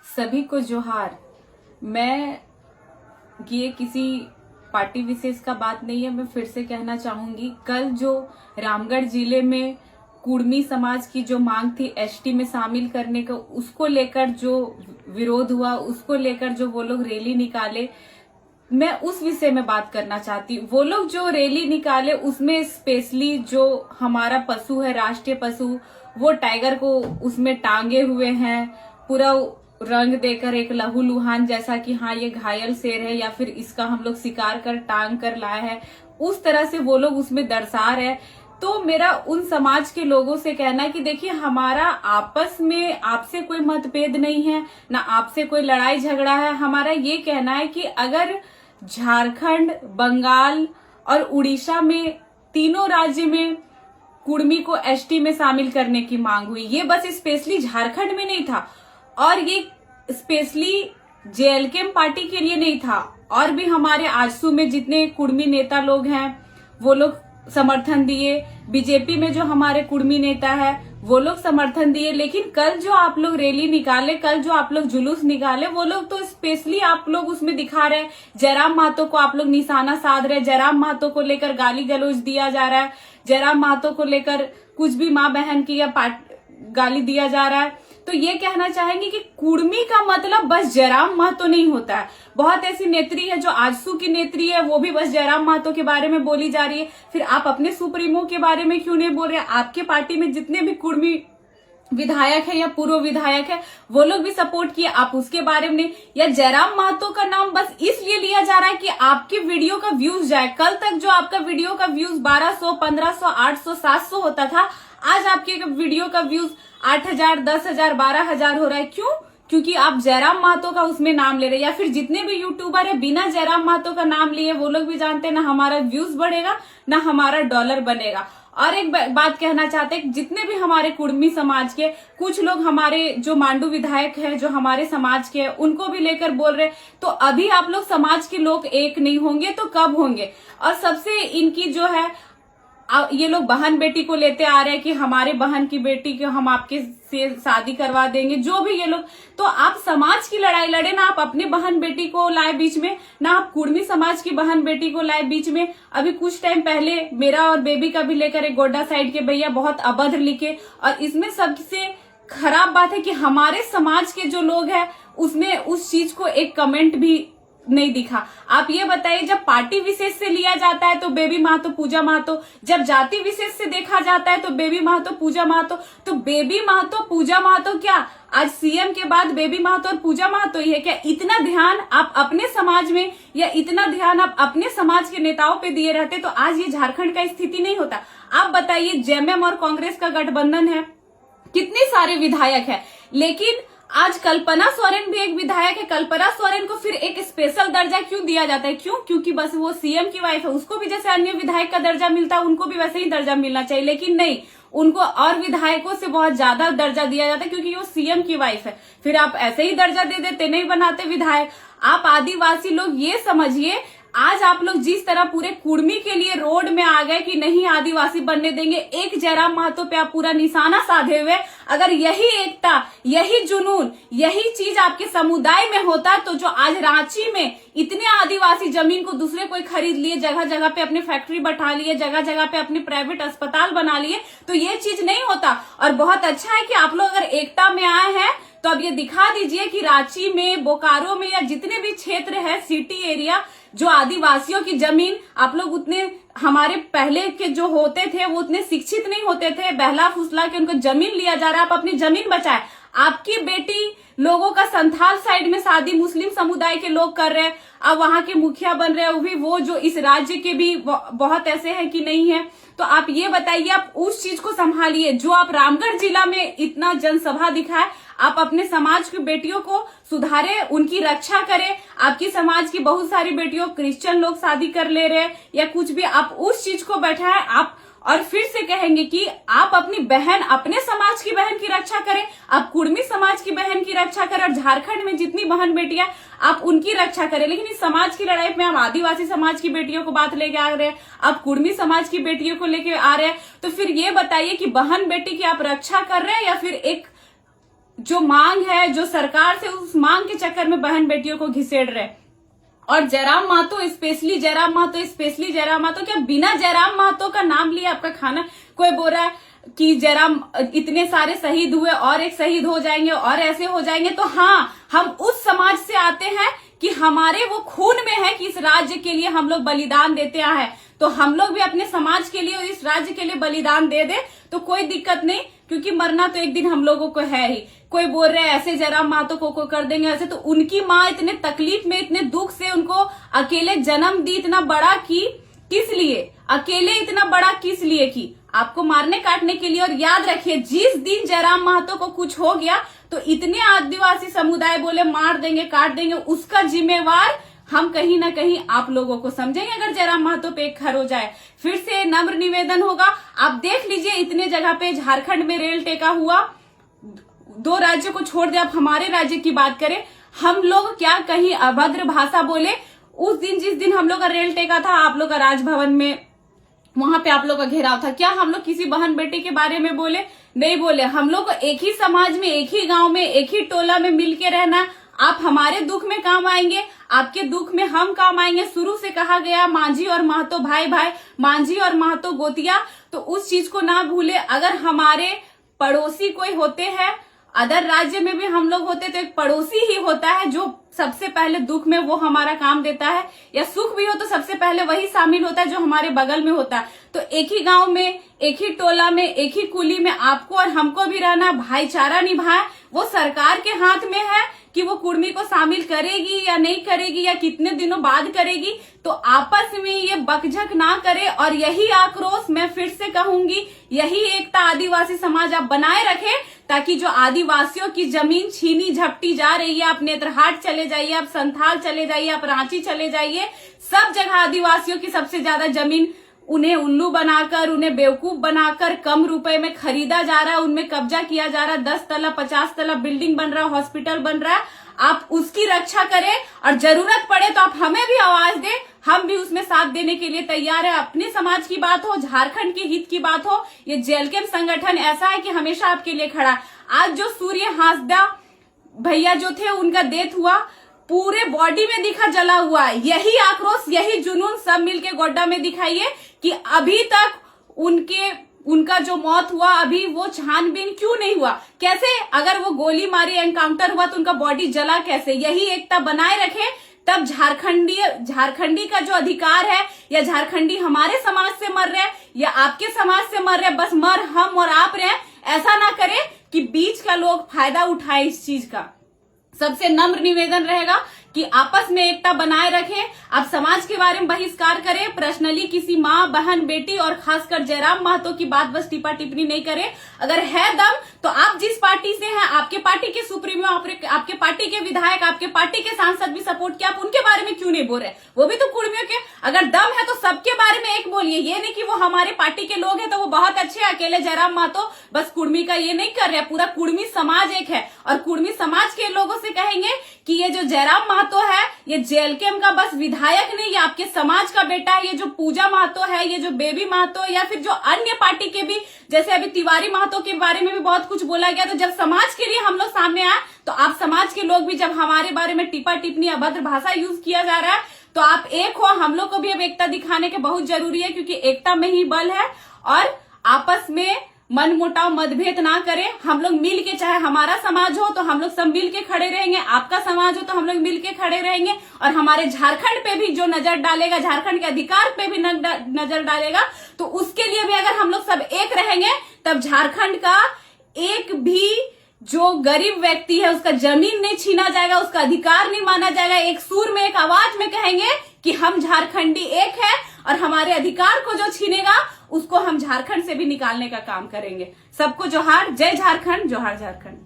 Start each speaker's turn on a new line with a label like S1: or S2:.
S1: सभी को जोहार। मैं ये किसी पार्टी विशेष का बात नहीं है, मैं फिर से कहना चाहूंगी। कल जो रामगढ़ जिले में कुड़मी समाज की जो मांग थी एसटी में शामिल करने का, उसको लेकर जो विरोध हुआ, उसको लेकर जो वो लोग रैली निकाले, मैं उस विषय में बात करना चाहती हूँ। वो लोग जो रैली निकाले उसमें स्पेशली जो हमारा पशु है, राष्ट्रीय पशु, वो टाइगर को उसमें टांगे हुए हैं, पूरा रंग देकर एक लहूलुहान जैसा कि हाँ ये घायल शेर है या फिर इसका हम लोग शिकार कर टांग कर लाए हैं, उस तरह से वो लोग उसमें दर्शा रहे। तो मेरा उन समाज के लोगों से कहना है कि देखिए, हमारा आपस में आपसे कोई मतभेद नहीं है, ना आपसे कोई लड़ाई झगड़ा है। हमारा ये कहना है कि अगर झारखंड, बंगाल और उड़ीसा में तीनों राज्य में कुड़मी को एसटी में शामिल करने की मांग हुई, ये बस स्पेशली झारखंड में नहीं था और ये स्पेशली जेएलके पार्टी के लिए नहीं था, और भी हमारे आजसू में जितने कुड़मी नेता लोग हैं वो लोग समर्थन दिए, बीजेपी में जो हमारे कुड़मी नेता है वो लोग समर्थन दिए। लेकिन कल जो आप लोग रैली निकाले, कल जो आप लोग जुलूस निकाले, वो लोग तो स्पेशली आप लोग उसमें दिखा रहे, जयराम महतो को आप लोग निशाना साध रहे, जयराम महतो को लेकर गाली गलौज दिया जा रहा है, जयराम महतो को लेकर कुछ भी माँ बहन की या गाली दिया जा रहा है। तो ये कहना चाहेंगे कि कुड़मी का मतलब बस जयराम महतो नहीं होता है। बहुत ऐसी नेत्री है जो आजसू की नेत्री है, वो भी बस जयराम महतो के बारे में बोली जा रही है। फिर आप अपने सुप्रीमो के बारे में क्यों नहीं बोल रहे? आपके पार्टी में जितने भी कुड़मी विधायक है या पूर्व विधायक है वो लोग भी सपोर्ट किए, आप उसके बारे में नहीं। या जयराम महतो का नाम बस इसलिए लिया जा रहा है कि आपके वीडियो का व्यूज जाए। कल तक जो आपका वीडियो का व्यूज 1200, 1500, 800, 700 होता था, आज आपके वीडियो का व्यूज 8000, 10,000, 12,000 हो रहा है। क्यों? क्योंकि आप जयराम महतो का उसमें नाम ले रहे हैं। या फिर जितने भी यूट्यूबर है बिना जयराम महतो का नाम लिए, वो लोग भी जानते हैं ना हमारा व्यूज बढ़ेगा ना हमारा डॉलर बनेगा। और एक बात कहना चाहते हैं, जितने भी हमारे कुड़मी समाज के कुछ लोग, हमारे जो मांडू विधायक है जो हमारे समाज के, उनको भी लेकर बोल रहे, तो अभी आप लोग समाज के लोग एक नहीं होंगे तो कब होंगे? और सबसे इनकी जो है, ये लोग बहन बेटी को लेते आ रहे हैं कि हमारे बहन की बेटी को हम आपके से शादी करवा देंगे, जो भी ये लोग। तो आप समाज की लड़ाई लड़े ना, आप अपनी बहन बेटी को लाए बीच में, ना आप कुड़मी समाज की बहन बेटी को लाए बीच में। अभी कुछ टाइम पहले मेरा और बेबी का भी लेकर एक गोड्डा साइड के भैया बहुत अभद्र लिखे, और इसमें सबसे खराब बात है कि हमारे समाज के जो लोग हैं उसमें उस चीज को एक कमेंट भी नहीं दिखा। आप ये बताइए, जब पार्टी विशेष से लिया जाता है तो बेबी महतो, पूजा महतो, जब जाति विशेष से देखा जाता है तो बेबी महतो, पूजा महतो, तो बेबी महतो, पूजा महतो क्या आज सीएम के बाद बेबी महतो और पूजा महतो ही है क्या? इतना ध्यान आप अपने समाज में या इतना ध्यान आप अपने समाज के नेताओं पे दिए रहते तो आज ये झारखंड का स्थिति नहीं होता। आप बताइए, जेएमएम और कांग्रेस का गठबंधन है, कितने सारे विधायक है, लेकिन आज कल्पना सोरेन भी एक विधायक है। कल्पना सोरेन को फिर एक स्पेशल दर्जा क्यों दिया जाता है? क्यों? क्योंकि बस वो सीएम की वाइफ है, उसको भी जैसे अन्य विधायक का दर्जा मिलता है उनको भी वैसे ही दर्जा मिलना चाहिए। लेकिन नहीं, उनको और विधायकों से बहुत ज्यादा दर्जा दिया जाता है क्योंकि वो सीएम की वाइफ है। फिर आप ऐसे ही दर्जा दे देते, नहीं बनाते विधायक। आप आदिवासी लोग ये समझिए, आज आप लोग जिस तरह पूरे कुड़मी के लिए रोड में आ गए कि नहीं आदिवासी बनने देंगे, एक जयराम महतो पे आप पूरा निशाना साधे हुए, अगर यही एकता, यही जुनून, यही चीज आपके समुदाय में होता तो जो आज रांची में इतने आदिवासी जमीन को दूसरे कोई खरीद लिए, जगह जगह पे अपने फैक्ट्री बैठा लिए, जगह जगह पे अपने प्राइवेट अस्पताल बना लिए, तो ये चीज नहीं होता। और बहुत अच्छा है कि आप लोग अगर एकता में आए हैं तो अब ये दिखा दीजिए कि रांची में, बोकारो में या जितने भी क्षेत्र है, सिटी एरिया, जो आदिवासियों की जमीन, आप लोग उतने, हमारे पहले के जो होते थे वो उतने शिक्षित नहीं होते थे, बहला फुसला के उनको जमीन लिया जा रहा है। आप अपनी जमीन बचाए। आपकी बेटी लोगों का संथाल साइड में शादी मुस्लिम समुदाय के लोग कर रहे हैं, अब वहां के मुखिया बन रहे हैं, वो भी वो जो इस राज्य के भी बहुत ऐसे हैं कि नहीं है। तो आप ये बताइए, आप उस चीज को संभालिए जो आप रामगढ़ जिला में इतना जनसभा दिखाए। आप अपने समाज की बेटियों को सुधारे, उनकी रक्षा करें। आपकी समाज की बहुत सारी बेटियों, क्रिश्चियन लोग शादी कर ले रहे हैं या कुछ भी, आप उस चीज को बैठाएं। आप और फिर से कहेंगे कि आप अपनी बहन, अपने समाज की बहन की रक्षा करें, आप कुड़मी समाज की बहन की रक्षा करें, और झारखंड में जितनी बहन बेटियां आप उनकी रक्षा करें। लेकिन इस समाज की लड़ाई में आप आदिवासी समाज की बेटियों को बात लेके आ रहे हैं, आप कुड़मी समाज की बेटियों को लेके आ रहे हैं। तो फिर ये बताइए कि बहन बेटी की आप रक्षा कर रहे हैं या फिर एक जो मांग है, जो सरकार से, उस मांग के चक्कर में बहन बेटियों को घिसेड़ रहे। और जयराम महतो स्पेशली, जयराम महतो, क्या बिना जयराम महतो का नाम लिया आपका खाना? कोई बोल रहा है कि जयराम इतने सारे शहीद हुए और एक शहीद हो जाएंगे और ऐसे हो जाएंगे। तो हाँ, हम उस समाज से आते हैं कि हमारे वो खून में है कि इस राज्य के लिए हम लोग बलिदान देते हैं। तो हम लोग भी अपने समाज के लिए और इस राज्य के लिए बलिदान दे दे तो कोई दिक्कत नहीं, क्योंकि मरना तो एक दिन हम लोगों को है ही। कोई बोल रहे हैं ऐसे जयराम महतो को कर देंगे ऐसे, तो उनकी माँ इतने तकलीफ में, इतने दुख से उनको अकेले जन्म दी, इतना बड़ा की किस लिए? अकेले इतना बड़ा किस लिए की? आपको मारने काटने के लिए। और याद रखिए, जिस दिन जयराम महतो को कुछ हो गया तो इतने आदिवासी समुदाय बोले मार देंगे, काट देंगे, उसका जिम्मेवार हम कहीं ना कहीं आप लोगों को समझेंगे अगर जयराम महतो पे एक खर हो जाए। फिर से नम्र निवेदन होगा, आप देख लीजिए इतने जगह पे झारखंड में रेल टेका हुआ, 2 राज्यों को छोड़ दे, आप हमारे राज्य की बात करें, हम लोग क्या कहीं अभद्र भाषा बोले? उस दिन, जिस दिन हम लोग का रेल टेका था, आप लोग का राजभवन में, वहां पे आप लोग का घेराव था, क्या हम लोग किसी बहन बेटी के बारे में बोले? नहीं बोले। हम लोग को एक ही समाज में, एक ही गांव में, एक ही टोला में मिलके रहना। आप हमारे दुख में काम आएंगे, आपके दुख में हम काम आएंगे। शुरू से कहा गया मांझी और महतो भाई भाई, मांझी और महतो गोतिया, तो उस चीज को ना भूले। अगर हमारे पड़ोसी कोई होते हैं, अदर राज्य में भी हम लोग होते, तो एक पड़ोसी ही होता है जो सबसे पहले दुख में वो हमारा काम देता है, या सुख भी हो तो सबसे पहले वही शामिल होता है जो हमारे बगल में होता है। तो एक ही गांव में, एक ही टोला में, एक ही कुली में आपको और हमको भी रहना, भाईचारा निभाए। वो सरकार के हाथ में है कि वो कुर्मी को शामिल करेगी या नहीं करेगी, या कितने दिनों बाद करेगी। तो आपस में ये बकझक ना करे, और यही आक्रोश मैं फिर से कहूंगी, यही एकता आदिवासी समाज आप बनाए रखे, ताकि जो आदिवासियों की जमीन छीनी झपटी जा रही है, आप नेत्रहाट चले जाइए, आप संथाल चले जाइए, आप रांची चले जाइए, सब जगह आदिवासियों की सबसे ज्यादा जमीन उन्हें उल्लू बनाकर, उन्हें बेवकूफ बनाकर कम रुपए में खरीदा जा रहा है, उनमें कब्जा किया जा रहा है। 10 तला 50 तला बिल्डिंग बन रहा है, हॉस्पिटल बन रहा है। आप उसकी रक्षा करें, और जरूरत पड़े तो आप हमें भी आवाज दें, हम भी उसमें साथ देने के लिए तैयार है। अपने समाज की बात हो, झारखंड के हित की बात हो, ये जेएलके संगठन ऐसा है कि हमेशा आपके लिए खड़ा। आज जो सूर्य हांसदा भैया जो थे, उनका डेथ हुआ, पूरे बॉडी में दिखा जला हुआ। यही आक्रोश, यही जुनून सब मिलके गोड्डा में दिखाइए कि अभी तक उनका जो मौत हुआ, अभी वो छानबीन क्यों नहीं हुआ? कैसे? अगर वो गोली मारी, एनकाउंटर हुआ, तो उनका बॉडी जला कैसे? यही एकता बनाए रखे, तब झारखंडी का जो अधिकार है, या झारखंडी हमारे समाज से मर रहे या आपके समाज से मर रहे, बस मर हम और आप रहे, ऐसा ना करे कि बीच का लोग फायदा उठाए इस चीज का। सबसे नम्र निवेदन रहेगा कि आपस में एकता बनाए रखें। आप समाज के बारे में बहिष्कार करें, पर्सनली किसी माँ, बहन, बेटी और खासकर जयराम महतो की बात बस टिप्पा टिप्पणी नहीं करें। अगर है दम तो आप जिस पार्टी से हैं, आपके पार्टी के सुप्रीमो, आपके पार्टी के विधायक, आपके पार्टी के सांसद भी सपोर्ट किया, आप उनके बारे में क्यों नहीं बोल रहे? वो भी तो कुर्मियों के। अगर दम है तो सबके बारे में एक बोलिए। ये नहीं कि वो हमारे पार्टी के लोग हैं तो वो बहुत अच्छे, अकेले जयराम महतो बस कुर्मी का ये नहीं कर रहे, पूरा कुर्मी समाज एक है। और कुर्मी समाज के लोगों से कहेंगे कि ये जो जयराम महतो है, ये जेएलके का बस विधायक नहीं, ये आपके समाज का बेटा है। ये जो पूजा महतो है, ये जो बेबी महतो, या फिर जो अन्य पार्टी के भी, जैसे अभी तिवारी महतो के बारे में भी बहुत कुछ बोला गया, तो जब समाज के लिए हम लोग सामने आए, तो आप समाज के लोग भी, जब हमारे बारे में टिप्पा टिप्पणी, अभद्र भाषा यूज किया जा रहा है, तो आप एक हो। हम लोग को भी अब एकता दिखाने के बहुत जरूरी है, क्योंकि एकता में ही बल है। और आपस में मन मुटाव, मतभेद ना करें। हम लोग मिल के, चाहे हमारा समाज हो तो हम लोग सब मिल के खड़े रहेंगे, आपका समाज हो तो हम लोग मिल के खड़े रहेंगे। और हमारे झारखंड पे भी जो नजर डालेगा, झारखंड के अधिकार पे भी नजर डालेगा, तो उसके लिए भी अगर हम लोग सब एक रहेंगे, तब झारखंड का एक भी जो गरीब व्यक्ति है, उसका जमीन नहीं छीना जाएगा, उसका अधिकार नहीं माना जाएगा। एक सुर में, एक आवाज में कहेंगे कि हम झारखंडी एक है, और हमारे अधिकार को जो छीनेगा उसको हम झारखंड से भी निकालने का काम करेंगे। सबको जोहार, जय झारखंड, जोहार झारखंड।